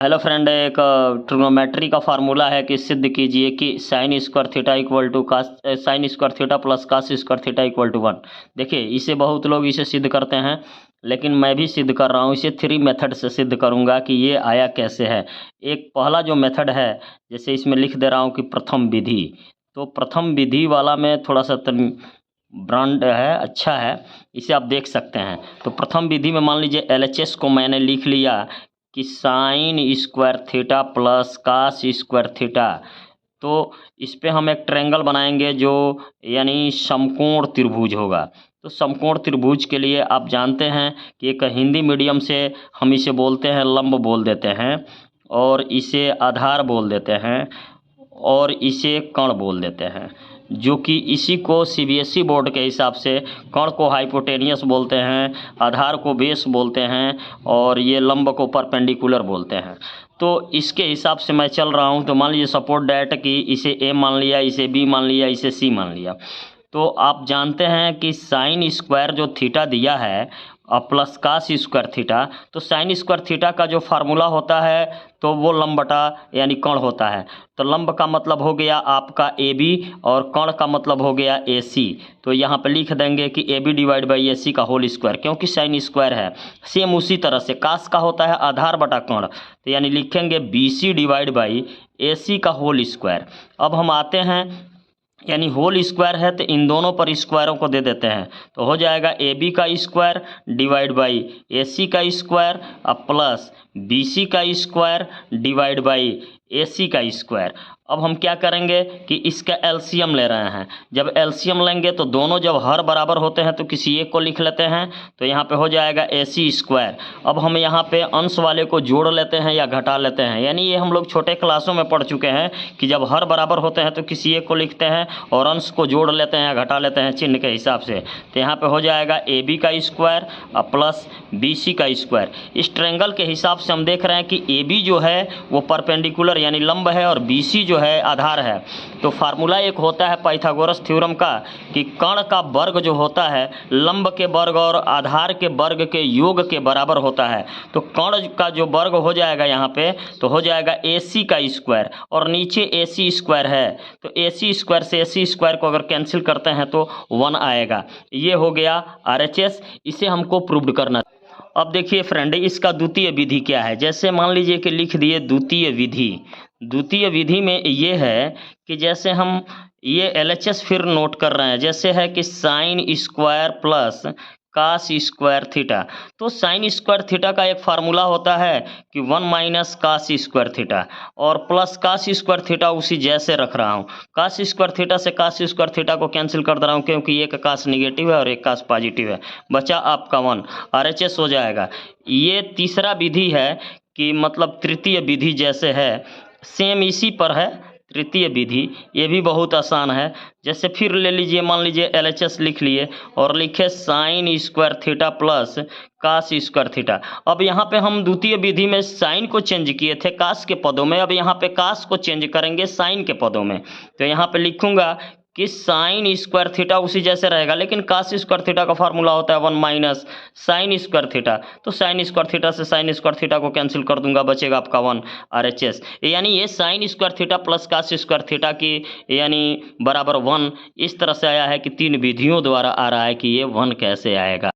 Hello friend, एक trigonometry का formula है कि सिद्ध कीजिए कि sine square theta equal to cos sine square theta plus cos square theta equal to 1। देखिए, इसे बहुत लोग इसे सिद्ध करते हैं, लेकिन मैं भी सिद्ध कर रहा हूँ। इसे 3 मेथड से सिद्ध करूँगा कि ये आया कैसे है। एक पहला जो मेथड है, जैसे इसमें लिख दे रहा हूँ कि प्रथम विधि, तो प्रथम विधि वाला में थोड़ा सा ब्रांड है, अच्छा है, इसे आप देख सकते हैं। तो प्रथम विधि में मान लीजिए LHS को मैंने लिख लिया कि sine square theta plus cos square theta. तो इस पे हम एक ट्रायंगल बनाएंगे जो यानी समकोण त्रिभुज होगा। तो समकोण त्रिभुज के लिए आप जानते हैं कि एक हिंदी मीडियम से हम इसे बोलते हैं लंब बोल देते हैं, और इसे आधार बोल देते हैं, और इसे कर्ण बोल देते हैं, जो कि इसी को CBSE बोर्ड के हिसाब से कर्ण को हाइपोटेनियस बोलते हैं, आधार को बेस बोलते हैं, और ये लंब को परपेंडिकुलर बोलते हैं। तो इसके हिसाब से मैं चल रहा हूँ। तो मान लीजिए सपोर्ट डैट कि इसे A मान लिया, इसे B मान लिया, इसे C मान लिया। तो आप जानते हैं कि साइन स्क्वायर जो थीटा दिया है प्लस कास स्क्वायर थीटा, तो साइन स्क्वायर थीटा का जो फार्मूला होता है तो वो लंब बटा यानी कर्ण होता है। तो लंब का मतलब हो गया आपका AB और कर्ण का मतलब हो गया AC। तो यहाँ पे लिख देंगे कि AB डिवाइड बाई AC का होल स्क्वायर, क्योंकि साइन स्क्वायर है। सेम उसी तरह से कास का होता है आधार बटा कर्ण, तो यानी लिखेंगे BC डिवाइड बाई AC का होल स्क्वायर। अब हम आते हैं, यानी होल स्क्वायर है तो इन दोनों पर स्क्वायरों को दे देते हैं, तो हो जाएगा AB का स्क्वायर डिवाइड बाई AC का स्क्वायर प्लस BC का स्क्वायर डिवाइड बाई AC का स्क्वायर। अब हम क्या करेंगे कि इसका एलसीएम ले रहे हैं। जब एलसीएम लेंगे तो दोनों जब हर बराबर होते हैं तो किसी एक को लिख लेते हैं, तो यहाँ पे हो जाएगा AC स्क्वायर। अब हम यहाँ पे अंश वाले को जोड़ लेते हैं या घटा लेते हैं, यानी ये हम लोग छोटे क्लासों में पढ़ चुके हैं कि जब हर बराबर होते हैं तो किसी एक को लिखते हैं और अंश को जोड़ लेते हैं या घटा लेते हैं चिन्ह के हिसाब से। तो यहाँ पे हो जाएगा AB का स्क्वायर प्लस BC का स्क्वायर। इस ट्रायंगल के हिसाब से हम देख रहे हैं कि AB जो है वो परपेंडिकुलर यानी लंब है और BC जो है आधार है। तो फार्मूला एक होता है पाइथागोरस थ्योरम का कि कर्ण का वर्ग जो होता है लंब के वर्ग और आधार के वर्ग के योग के बराबर होता है। तो कर्ण का जो वर्ग हो जाएगा यहाँ पे तो हो जाएगा AC का स्क्वायर, और नीचे AC स्क्वायर है, तो AC स्क्वायर से AC स्क्वायर को अगर कैंसिल करते हैं तो 1 आएगा। ये हो गया RHS, इसे हमको प्रूव्ड करना। अब देखिए फ्रेंड, इसका द्वितीय विधि क्या है। जैसे मान लीजिए कि लिख दिए द्वितीय विधि। द्वितीय विधि में ये है कि जैसे हम ये LHS फिर नोट कर रहे हैं, जैसे है कि sine square plus cos square theta. तो साइन स्क्वायर थीटा का एक फार्मूला होता है कि 1 माइनस कास स्क्वायर थीटा, और प्लस कास स्क्वायर थीटा उसी जैसे रख रहा हूँ। कास स्क्वायर थीटा से कास स्क्वायर थीटा को कैंसिल कर दे रहा हूँ, क्योंकि एक कास निगेटिव है और एक कास पॉजिटिव है। बचा आपका 1, RHS हो जाएगा। ये तीसरा विधि है कि मतलब तृतीय विधि जैसे है, सेम इसी पर है तृतीय विधि। ये भी बहुत आसान है। जैसे फिर ले लीजिए, मान लीजिए LHS लिख लिए और लिखे sine square theta plus cos square theta. अब यहाँ पे हम द्वितीय विधि में साइन को चेंज किए थे कास के पदों में, अब यहाँ पे कास को चेंज करेंगे साइन के पदों में। तो यहाँ पे लिखूंगा कि साइन स्क्वायर थीटा उसी जैसे रहेगा, लेकिन कास स्क्वायर थीटा का फार्मूला होता है 1 माइनस साइन स्क्वायर थीटा। तो साइन स्क्वायर थीटा से साइन स्क्वायर थीटा को कैंसिल कर दूंगा, बचेगा आपका 1 RHS। यानी ये sine square theta plus cos square theta की यानी बराबर 1 इस तरह से आया है कि 3 विधियों द्वारा आ रहा है कि ये 1 कैसे आएगा।